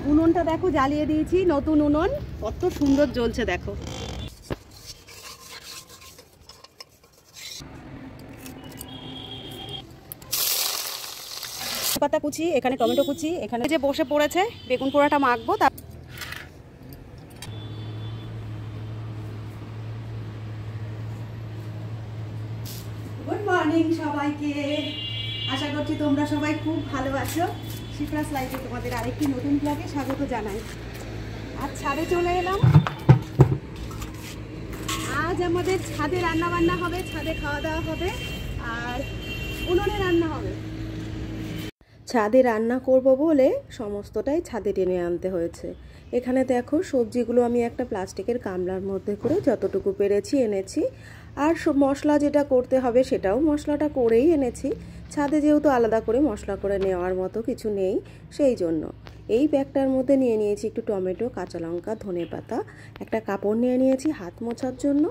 উনুনটা দেখো জ্বালিয়ে দিয়েছি, নতুন উনুন, কত সুন্দর জ্বলছে দেখো। পাতা কুচি, এখানে টমেটো কুচি, এখানে যে বসে পড়েছে বেগুন পোড়াটা মাখবো। গুড মর্নিং সবাইকে, আশা করছি তোমরা সবাই খুব ভালো আছো। শিপ্রাস লাইফে তোমাদের আরেকটি নতুন ব্লগে স্বাগত জানাই। আজ ছাদে চলে এলাম। আজ আমাদের ছাদে রান্না বান্না হবে, ছাদে খাওয়া দাওয়া হবে, আর উনুনে রান্না হবে। ছাদে রান্না করব বলে সমস্তটাই ছাদে টেনে আনতে হয়েছে। এখানে দেখো সবজিগুলো আমি একটা প্লাস্টিকের গামলার মধ্যে করে যতটুকু পেরেছি এনেছি, আর মশলা যেটা করতে হবে সেটাও মশলাটা করেই এনেছি। ছাদে যেহেতু আলাদা করে মশলা করে নেওয়ার মতো কিছু নেই, সেই জন্য এই ব্যাগটার মধ্যে নিয়ে নিয়েছি একটু টমেটো, কাঁচা লঙ্কা, ধনেপাতা, একটা কাপড় নিয়ে নিয়েছি হাত মোছার জন্য।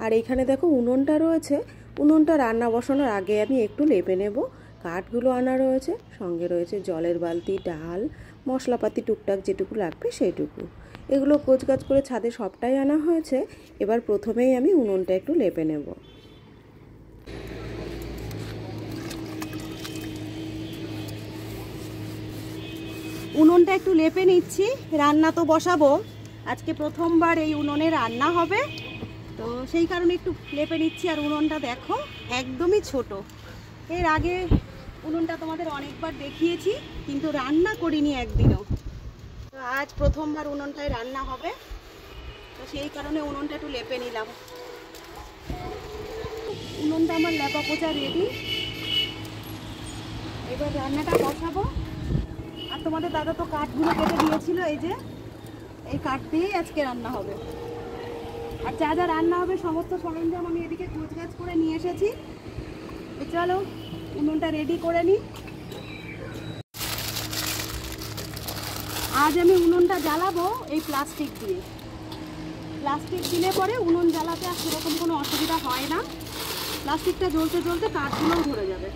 আর এইখানে দেখো উনুনটা রয়েছে, উনুনটা রান্না বসানোর আগে আমি একটু লেপে নেব। কাঠগুলো আনা রয়েছে, সঙ্গে রয়েছে জলের বালতি, ডাল, মশলাপাতি টুকটাক যেটুকু লাগবে সেইটুকু। এগুলো গোছগাছ করে ছাদে সবটাই আনা হয়েছে। এবার প্রথমেই আমি উনুনটা একটু লেপে নেব। উনুনটা একটু লেপে নিচ্ছি, রান্না তো বসাবো। আজকে প্রথমবার এই উনুনে রান্না হবে, তো সেই কারণে একটু লেপে নিচ্ছি। আর উনুনটা দেখো একদমই ছোট। এর আগে উনুনটা তোমাদের অনেকবার দেখিয়েছি, কিন্তু রান্না করিনি একদিনও। তো আজ প্রথমবার উনুনটায় রান্না হবে, তো সেই কারণে উনুনটা একটু লেপে নিলাম। উনুনটা আমার লেপা পোচা রেডি, এবার রান্নাটা বসাবো। আর তোমাদের দাদা তো কাঠগুলো কেটে দিয়েছিল, এই যে এই কাঠ দিয়েই আজকে রান্না হবে। আর যা যা রান্না হবে সমস্ত সরঞ্জাম আমি এদিকে গোছগাছ করে নিয়ে এসেছি। চলো উনুনটা রেডি করে নিই। আজ আমি উনুনটা জ্বালাবো এই প্লাস্টিক দিয়ে। প্লাস্টিক দিলে পরে উনুন জ্বালাতে আর সেরকম কোনো অসুবিধা হয় না। প্লাস্টিকটা জ্বলতে জ্বলতে কাঠগুলোও ধরে যাবে।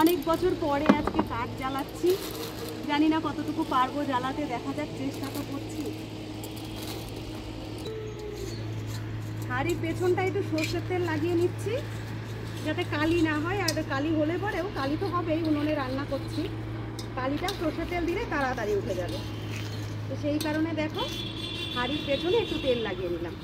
অনেক বছর পরে আজকে কাঠ জ্বালাচ্ছি, জানি না কতটুকু পারবো জ্বালাতে, দেখা যাক, চেষ্টা তো করছি। হাঁড়ির পেছনটা একটু সর্ষের তেল লাগিয়ে নিচ্ছি যাতে কালি না হয়। আর কালি হলে পরেও, কালি তো হবেই, উনুনে রান্না করছি, কালিটা সর্ষের তেল দিলে তাড়াতাড়ি উঠে যাবে। তো সেই কারণে দেখো হাঁড়ির পেছনে একটু তেল লাগিয়ে নিলাম।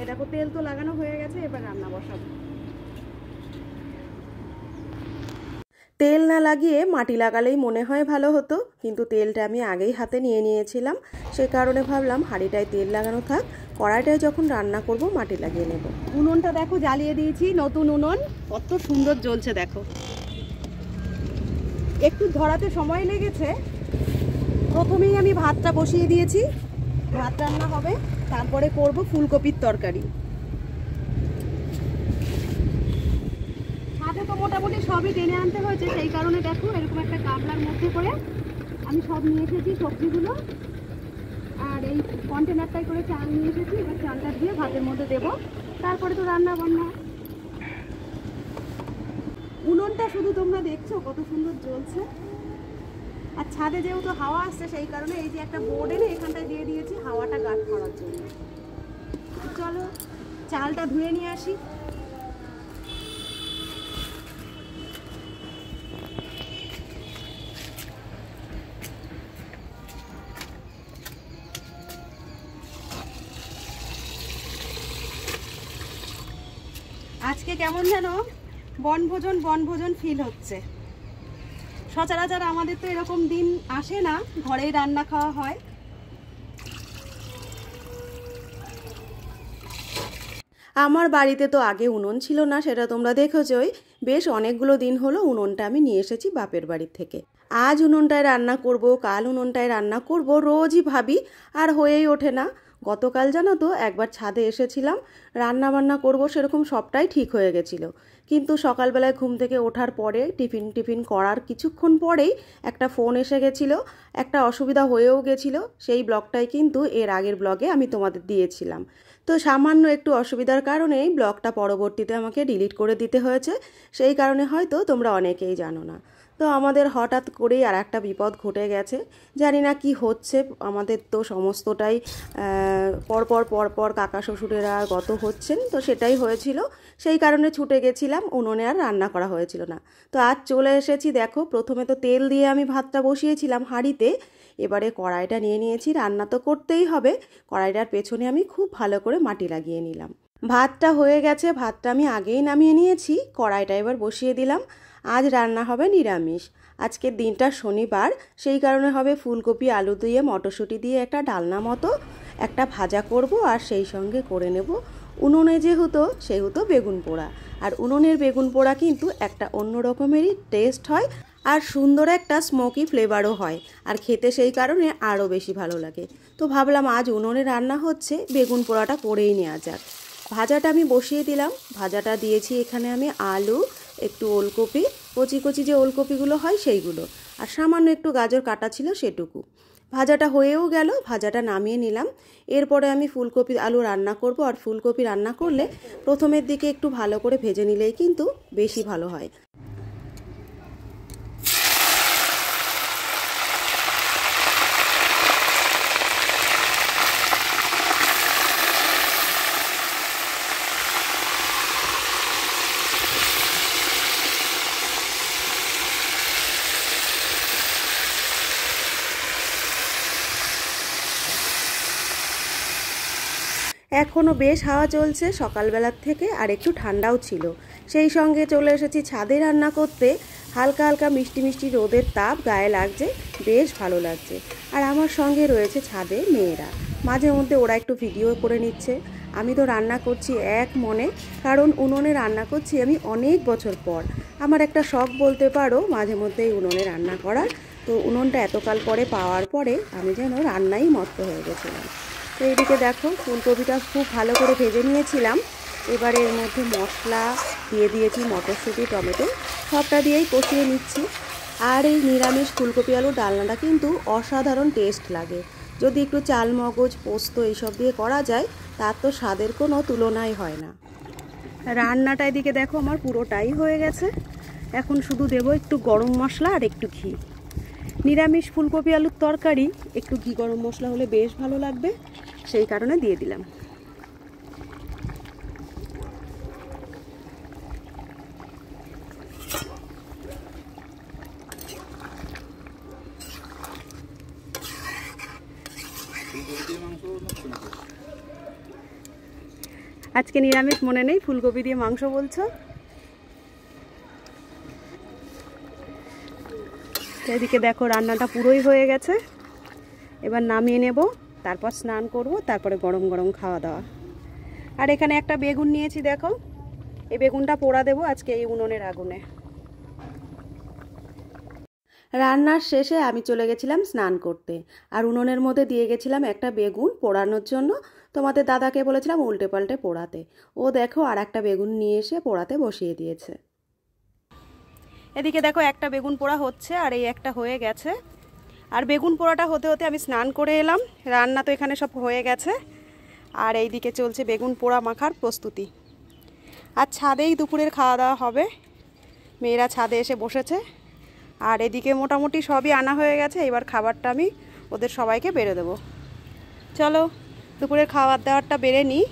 এ দেখো তেল তো লাগানো হয়ে গেছে, এবার রান্না বসাবো। তেল না লাগিয়ে মাটি লাগালেই মনে হয় ভালো হতো, কিন্তু তেলটা আমি আগেই হাতে নিয়ে নিয়েছিলাম। সে কারণে ভাবলাম হাঁড়িটায় তেল লাগানো থাক, কড়াইটায় যখন রান্না করব মাটি লাগিয়ে নেব। উনুনটা দেখো জ্বালিয়ে দিয়েছি, নতুন উনুন, কত সুন্দর জ্বলছে দেখো। একটু ধরাতে সময় লেগেছে। প্রথমেই আমি ভাতটা বসিয়ে দিয়েছি, ভাত রান্না হবে, তারপরে করব ফুলকপির তরকারি। ছাদে তো মোটামুটি সবই টেনে আনতে হয়েছে, সেই কারণে দেখো এরকম একটা গামলার মধ্যে করে আমি সব নিয়ে এসেছি সবজিগুলো। আর এই কন্টেনারটাই করে চাল নিয়ে এসেছি, এবার চালটা দিয়ে ভাতের মধ্যে দেবো, তারপরে তো রান্না বান্না। উনুনটা শুধু তোমরা দেখছো কত সুন্দর জ্বলছে। আর ছাদে যেহেতু হাওয়া আসছে, সেই কারণে এই যে একটা বোর্ড এনে এখানটায় দিয়ে দিয়েছি হাওয়াটা গাছ করার জন্য। চলো চালটা ধুয়ে নিয়ে আসি। আজকে কেমন যেন বনভোজন বনভোজন ফিল হচ্ছে। সচরাচর আমাদের তো এরকম দিন আসে না, ঘরেই রান্না খাওয়া হয়। আমার বাড়িতে তো আগে উনুন ছিল না, সেটা তোমরা দেখেছই। বেশ অনেকগুলো দিন হলো উনুনটা আমি নিয়ে এসেছি বাপের বাড়ি থেকে। আজ উনুনটায় রান্না করব, কাল উনুনটায় রান্না করব, রোজই ভাবি, আর হয়েই ওঠে না। গতকাল জানো তো একবার ছাদে এসেছিলাম, রান্না বান্না করবো সেরকম সবটাই ঠিক হয়ে গেছিলো, কিন্তু সকালবেলায় ঘুম থেকে ওঠার পরে টিফিন করার কিছুক্ষণ পরেই একটা ফোন এসে গেছিলো, একটা অসুবিধা হয়েও গেছিলো। সেই ব্লগটাই কিন্তু এর আগের ব্লগে আমি তোমাদের দিয়েছিলাম। তো সামান্য একটু অসুবিধার কারণেই ব্লগটা পরবর্তীতে আমাকে ডিলিট করে দিতে হয়েছে, সেই কারণে হয়তো তোমরা অনেকেই জানো না। তো আমাদের হঠাৎ করেই আর একটা বিপদ ঘটে গেছে, জানি না কি হচ্ছে। আমাদের তো সমস্তটাই পরপর কাকা শ্বশুরেরা গত হচ্ছেন, তো সেটাই হয়েছিল, সেই কারণে ছুটে গেছিলাম, উনুনে আর রান্না করা হয়েছিল না। তো আজ চলে এসেছি, দেখো প্রথমে তো তেল দিয়ে আমি ভাতটা বসিয়েছিলাম হাঁড়িতে, এবারে কড়াইটা নিয়ে নিয়েছি, রান্না তো করতেই হবে। কড়াইটার পেছনে আমি খুব ভালো করে মাটি লাগিয়ে নিলাম। ভাতটা হয়ে গেছে, ভাতটা আমি আগেই নামিয়ে নিয়েছি, কড়াইটা এবার বসিয়ে দিলাম। আজ রান্না হবে নিরামিষ, আজকের দিনটা শনিবার, সেই কারণে হবে ফুলকপি আলু দিয়ে মটরশুঁটি দিয়ে একটা ডালনা মতো, একটা ভাজা করব, আর সেই সঙ্গে করে নেব উনুনে সেহেতু বেগুন পোড়া। আর উনুনের বেগুন পোড়া কিন্তু একটা অন্য রকমেরই টেস্ট হয়, আর সুন্দর একটা স্মোকি ফ্লেভারও হয়, আর খেতে সেই কারণে আরও বেশি ভালো লাগে। তো ভাবলাম আজ উনুনে রান্না হচ্ছে, বেগুন পোড়াটা করেই নেওয়া যাক। ভাজাটা আমি বসিয়ে দিলাম, ভাজাটা দিয়েছি এখানে আমি আলু, একটু ওলকপি, কচি কচি যে ওলকপিগুলো হয় সেইগুলো, আর সামান্য একটু গাজর কাটা ছিল সেটুকু। ভাজাটা হয়েও গেল, ভাজাটা নামিয়ে নিলাম। এরপরে আমি ফুলকপি আলু রান্না করব, আর ফুলকপি রান্না করলে প্রথমের দিকে একটু ভালো করে ভেজে নিলেই কিন্তু বেশি ভালো হয়। এখনও বেশ হাওয়া চলছে সকালবেলার থেকে, আর একটু ঠান্ডাও ছিল, সেই সঙ্গে চলে এসেছি ছাদে রান্না করতে। হালকা হালকা মিষ্টি মিষ্টি রোদের তাপ গায়ে লাগছে, বেশ ভালো লাগছে। আর আমার সঙ্গে রয়েছে ছাদে মেয়েরা, মাঝে মধ্যে ওরা একটু ভিডিও করে নিচ্ছে। আমি তো রান্না করছি এক মনে, কারণ উনুনে রান্না করছি আমি অনেক বছর পর। আমার একটা শখ বলতে পারো মাঝে মধ্যেই উনুনে রান্না করার। তো উনুনটা এতকাল পরে পাওয়ার পরে আমি যেন রান্নাই মত্ত হয়ে গেছিলাম। তো এইদিকে দেখো ফুলকপিটা খুব ভালো করে ভেজে নিয়েছিলাম, এবারে এর মধ্যে মশলা দিয়ে দিয়েছি, মটরশুঁটি টমেটো সবটা দিয়েই কষিয়ে নিচ্ছি। আর এই নিরামিষ ফুলকপি আলুর ডালনাটা কিন্তু অসাধারণ টেস্ট লাগে, যদি একটু চাল মগজ পোস্ত এইসব দিয়ে করা যায়, তার তো স্বাদের কোনো তুলনাই হয় না। রান্নাটা এদিকে দেখো আমার পুরোটাই হয়ে গেছে, এখন শুধু দেবো একটু গরম মশলা আর একটু ঘি। নিরামিষ ফুলকপি আলুর তরকারি একটু ঘি গরম মশলা হলে বেশ ভালো লাগবে, সেই কারণে দিয়ে দিলাম। আজকে নিরামিষ মনে নেই, ফুলকপি দিয়ে মাংস বলছো। এদিকে দেখো রান্নাটা পুরোই হয়ে গেছে, এবার নামিয়ে নেব, তারপর স্নান করব, তারপরে গরম গরম খাওয়া দাওয়া। আর এখানে একটা বেগুন নিয়েছি, দেখো এই বেগুনটা পোড়া দেবো আজকে এই উনুনের আগুনে। রান্নার শেষে আমি চলে গেছিলাম স্নান করতে, আর উনুনের মধ্যে দিয়ে গেছিলাম একটা বেগুন পোড়ানোর জন্য। তোমাদের দাদাকে বলেছিলাম উল্টে পাল্টে পোড়াতে, ও দেখো আর একটা বেগুন নিয়ে এসে পোড়াতে বসিয়ে দিয়েছে। এদিকে দেখো একটা বেগুন পোড়া হচ্ছে, আর এই একটা হয়ে গেছে। আর বেগুন পোড়াটা হতে হতে আমি স্নান করে এলাম, রান্না তো এখানে সব হয়ে গেছে। আর এই দিকে চলছে বেগুন পোড়া মাখার প্রস্তুতি। আর ছাদেই দুপুরের খাওয়া দাওয়া হবে, মেয়েরা ছাদে এসে বসেছে। আর এদিকে মোটামুটি সবই আনা হয়ে গেছে, এবার খাবারটা আমি ওদের সবাইকে বেড়ে দেবো। চলো দুপুরের খাবার দাবারটা বেড়ে নিই।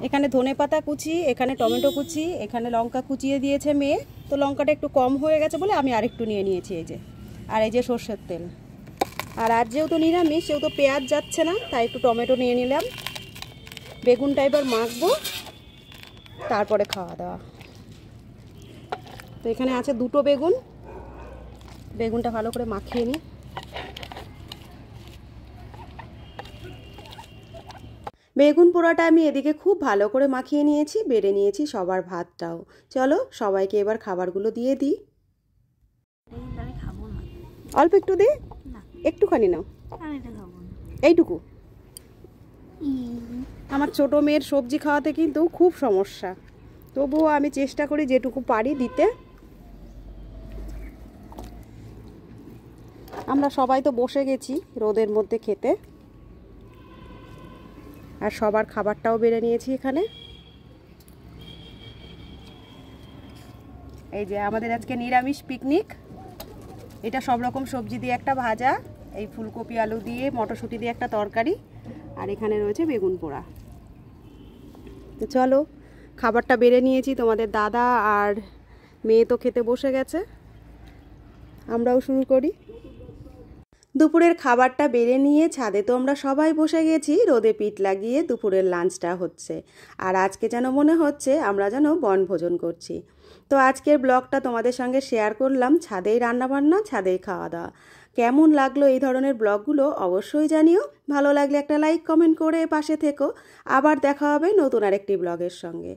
এখানে ধনেপাতা কুচি, এখানে টমেটো কুচি, এখানে লঙ্কা কুচিয়ে দিয়েছে মেয়ে, তো লঙ্কাটা একটু কম হয়ে গেছে বলে আমি আরেকটু নিয়ে নিয়েছি। এই যে, আর এই যে সর্ষের তেল। আর আজ যেহেতু নিরামিষ সেহেতু পেঁয়াজ যাচ্ছে না, তাই একটু টমেটো নিয়ে নিলাম। বেগুনটা এবার মাখবো, তারপরে খাওয়া দাওয়া। তো এখানে আছে দুটো বেগুন, বেগুনটা ভালো করে মাখিয়ে নিই। বেগুন পোড়াটা আমি এদিকে খুব ভালো করে মাখিয়ে নিয়েছি, বেড়ে নিয়েছি সবার ভাতটাও। চলো সবাইকে এবার খাবারগুলো দিয়ে দিই। অল্প একটু দিই, একটুখানি নাও। এইটুকু। আমার ছোট মেয়ের সবজি খাওয়াতে কিন্তু খুব সমস্যা, তবুও আমি চেষ্টা করি যেটুকু পারি দিতে। আমরা সবাই তো বসে গেছি রোদের মধ্যে খেতে, আর সবার খাবারটাও বেড়ে নিয়েছি এখানে। এই যে আমাদের আজকে নিরামিষ পিকনিক। এটা সব রকম সবজি দিয়ে একটা ভাজা, এই ফুলকপি আলু দিয়ে মটরশুঁটি দিয়ে একটা তরকারি, আর এখানে রয়েছে বেগুন পোড়া। তো চলো, খাবারটা বেড়ে নিয়েছি, তোমাদের দাদা আর মেয়ে তো খেতে বসে গেছে, আমরাও শুরু করি। দুপুরের খাবারটা বেড়ে নিয়ে ছাদে তো আমরা সবাই বসে গেছি, রোদে পিঠ লাগিয়ে দুপুরের লাঞ্চটা হচ্ছে। আর আজকে যেন মনে হচ্ছে আমরা যেন বনভোজন করছি। তো আজকের ব্লগটা তোমাদের সঙ্গে শেয়ার করলাম, ছাদেই রান্নাবান্না, ছাদেই খাওয়া দাওয়া। কেমন লাগলো এই ধরনের ব্লগগুলো অবশ্যই জানিও। ভালো লাগলে একটা লাইক কমেন্ট করে পাশে থেকো। আবার দেখা হবে নতুন আরেকটি ব্লগের সঙ্গে।